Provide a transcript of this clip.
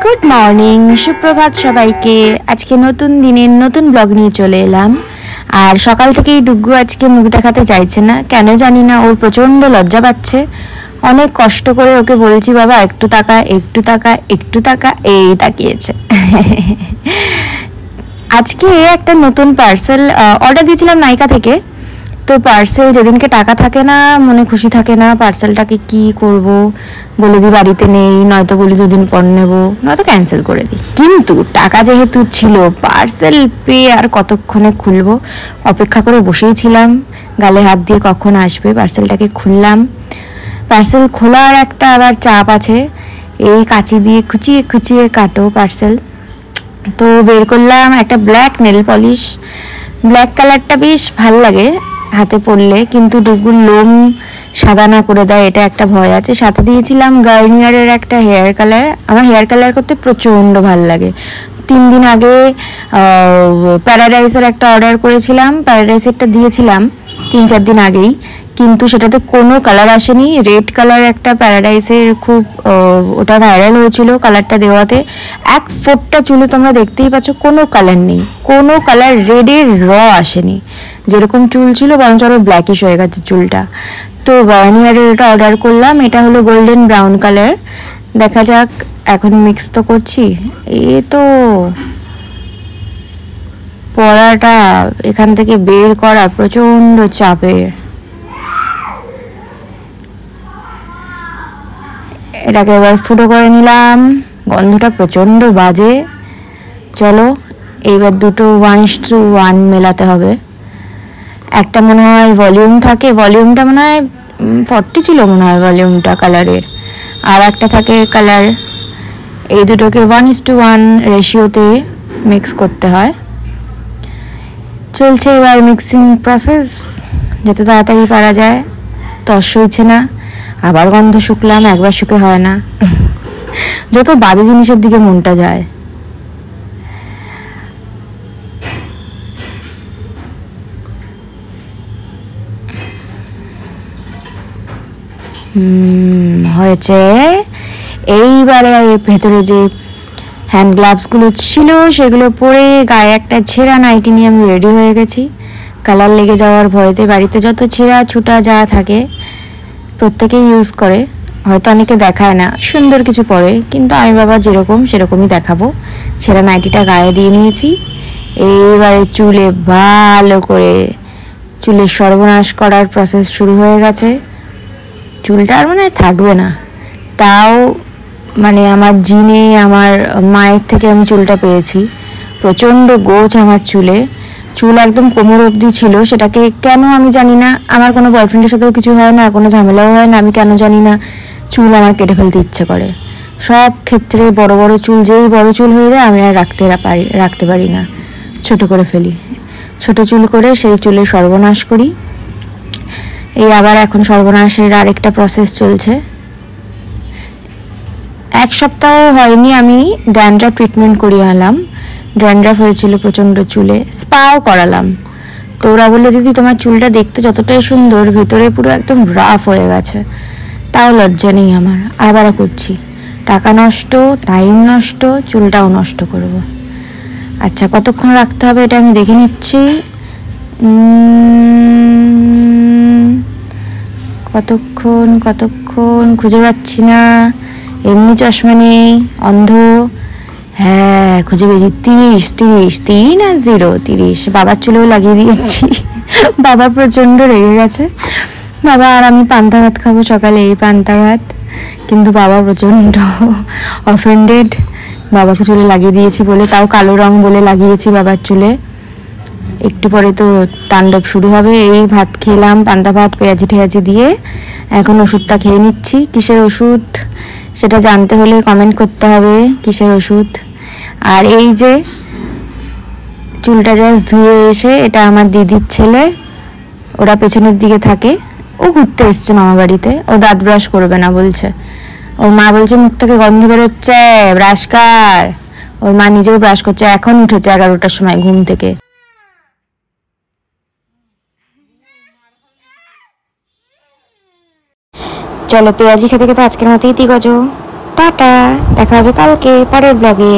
Good morning, সুপ্রভাত সবাইকে। আজকে নতুন দিনের নতুন ব্লগ নিয়ে চলে এলাম। আর সকাল থেকেই ডুগ্গু আজকে মুখ দেখাতে চাইছে না, কেন জানি না। ওর প্রচণ্ড লজ্জা পাচ্ছে। অনেক কষ্ট করে ওকে বলছি, বাবা একটু তাকা, একটু তাকা, একটু তাকা, এই তাকিয়েছে। আজকে একটা নতুন পার্সেল অর্ডার দিয়েছিলাম নাইকা থেকে। তো পার্সেল যেদিনকে টাকা থাকে না, মনে খুশি থাকে না, পার্সেলটাকে কি করব, বলে দিই বাড়িতে নেই, নয়তো বলি দুদিন পর নেব, নয়তো ক্যান্সেল করে দিই। কিন্তু টাকা যেহেতু ছিল, পার্সেল পেয়ে আর কতক্ষণে খুলবো, অপেক্ষা করে বসেই ছিলাম, গালে হাত দিয়ে কখন আসবে। পার্সেলটাকে খুললাম। পার্সেল খোলার একটা আবার চাপ আছে, এই কাঁচি দিয়ে খুঁচিয়ে খুঁচিয়ে কাটো পার্সেল। তো বের করলাম একটা ব্ল্যাক নেল পলিশ। ব্ল্যাক কালারটা বেশ ভালো লাগে হাতে পরলে, কিন্তু ডুগুর লোম সাদা না করে দেয়, এটা একটা ভয় আছে। সাথে দিয়েছিলাম গার্নিয়ারের একটা হেয়ার কালার। আমার হেয়ার কালার করতে প্রচণ্ড ভালো লাগে। 3 দিন আগে প্যারাডাইসের একটা অর্ডার করেছিলাম, প্যারাডাইসেরটা দিয়েছিলাম 3-4 দিন আগেই, কিন্তু সেটাতে কোনো কালার আসেনি। রেড কালার একটা প্যারাডাইসের খুব ওটা ভাইরাল হয়েছিল কালারটা দেওয়াতে। এক ফোঁটা চুলে তোমরা দেখতেই পাচ্ছ কোনো কালার নেই, কোনো কালার রেডের আসেনি। যেরকম চুল ছিল বরঞ্চ আরও ব্ল্যাকিশ হয়ে গেছে চুলটা। তো গার্নিয়ারের এটা অর্ডার করলাম, এটা হলো গোল্ডেন ব্রাউন কালার। দেখা যাক, এখন মিক্স তো করছি। এই তো পড়াটা এখান থেকে বের করা প্রচণ্ড চাপের। এটাকে এবার ফুটো করে নিলাম। গন্ধটা প্রচণ্ড বাজে। চলো এইবার দুটো 1:1 মেলাতে হবে। একটা মনে হয় ভলিউম থাকে, ভলিউমটা মনে হয় 40 ছিল মনে হয় ভলিউমটা কালারের, আর একটা থাকে কালার। এই দুটোকে 1:1 রেশিওতে মিক্স করতে হয়। চলছে এবার মিক্সিং প্রসেস, যত তাড়াতাড়ি পারা যায়। তস হয়েছে না, আবার গন্ধ শুকলাম, একবার শুকে হয় না। যত বাজে জিনিসের দিকে মনটা যায়। হয়েছে। এইবারে ভেতরে যে হ্যান্ড গ্লাভসগুলো ছিল সেগুলো পরে গায়ে একটা ছেঁড়া নাইটি নিয়ে আমি রেডি হয়ে গেছি। কালার লেগে যাওয়ার ভয়তে। বাড়িতে যত ছেঁড়া ছুটা যা থাকে প্রত্যেকেই ইউজ করে, হয়তো অনেকে দেখায় না, সুন্দর কিছু পরে, কিন্তু আমি বাবা যেরকম সেরকমই দেখাবো। ছেঁড়া নাইটিটা গায়ে দিয়ে নিয়েছি। এইবারে চুলে ভালো করে চুলের সর্বনাশ করার প্রসেস শুরু হয়ে গেছে। চুলটা আর মানে থাকবে না, তাও মানে আমার জিনে, আমার মায়ের থেকে আমি চুলটা পেয়েছি। প্রচণ্ড গোছ আমার চুলে, চুল একদম কোমর অবধি ছিল। সেটাকে কেন আমি জানি না, আমার কোনো বয়ফ্রেন্ডের সাথেও কিছু হয় না, কোনো ঝামেলাও হয় না, আমি কেন জানি না চুল আমার কেটে ফেলতে ইচ্ছে করে। সব ক্ষেত্রে বড় বড় চুল, যেই বড় চুল হয়ে যায় আমি আর রাখতে পারি না, ছোট করে ফেলি। ছোট চুল করে সেই চুলের সর্বনাশ করি। এই আবার এখন সর্বনাশের আরেকটা প্রসেস চলছে। 1 সপ্তাহ হয়নি আমি ড্যান্ড্রাফ ট্রিটমেন্ট করিয়ে আনলাম। ড্যান্ড্রাফ হয়েছিল প্রচণ্ড চুলে, স্পাও করালাম। তো ওরা বললো, দিদি তোমার চুলটা দেখতে যতটাই সুন্দর, ভেতরে পুরো একদম রাফ হয়ে গেছে। তাও লজ্জা নেই আমার, আবারও করছি। টাকা নষ্ট, টাইম নষ্ট, চুলটাও নষ্ট করব। আচ্ছা, কতক্ষণ রাখতে হবে এটা আমি দেখে নিচ্ছি। কতক্ষণ খুঁজে পাচ্ছি না। এমনি চশমা নেই, অন্ধ। হ্যাঁ, খুঁজে পেয়েছি। 30 3 আর 0 30। বাবার চুলেও লাগিয়ে দিয়েছি। বাবা প্রচণ্ড রেগে গেছে। বাবা আর আমি পান্তা ভাত খাবো সকালে, এই পান্তা ভাত, কিন্তু বাবা প্রচণ্ড অফেন্ডেড। বাবাকে চুলে লাগিয়ে দিয়েছি বলে, তাও কালো রং বলে লাগিয়েছি বাবার চুলে। একটু পরে তো তাণ্ডব শুরু হবে। এই ভাত খেলাম, পান্তা ভাত পেঁয়াজি ঠেয়াজি দিয়ে। এখন ওষুধটা খেয়ে নিচ্ছি। কিসের ওষুধ সেটা জানতে হলে কমেন্ট করতে হবে, কিসের ওষুধ। আর এই যে চুলটা জাস্ট ধুয়ে এসে, এটা আমার দিদির ছেলে, ওরা পেছনের দিকে থাকে। ও ঘুরতে এসছে মামা বাড়িতে, ও দাঁত ব্রাশ করবে না বলছে। ওর মা বলছে মুখ থেকে গন্ধ বেরোচ্ছে, ব্রাশ কর। ওর মা নিজেও ব্রাশ করছে। এখন উঠেছে 11টার সময় ঘুম থেকে। চলো পেঁয়াজি খেতে খেতে আজকের মতো ইতি গজো। টাটা, দেখা হবে কালকে পরের ব্লগে।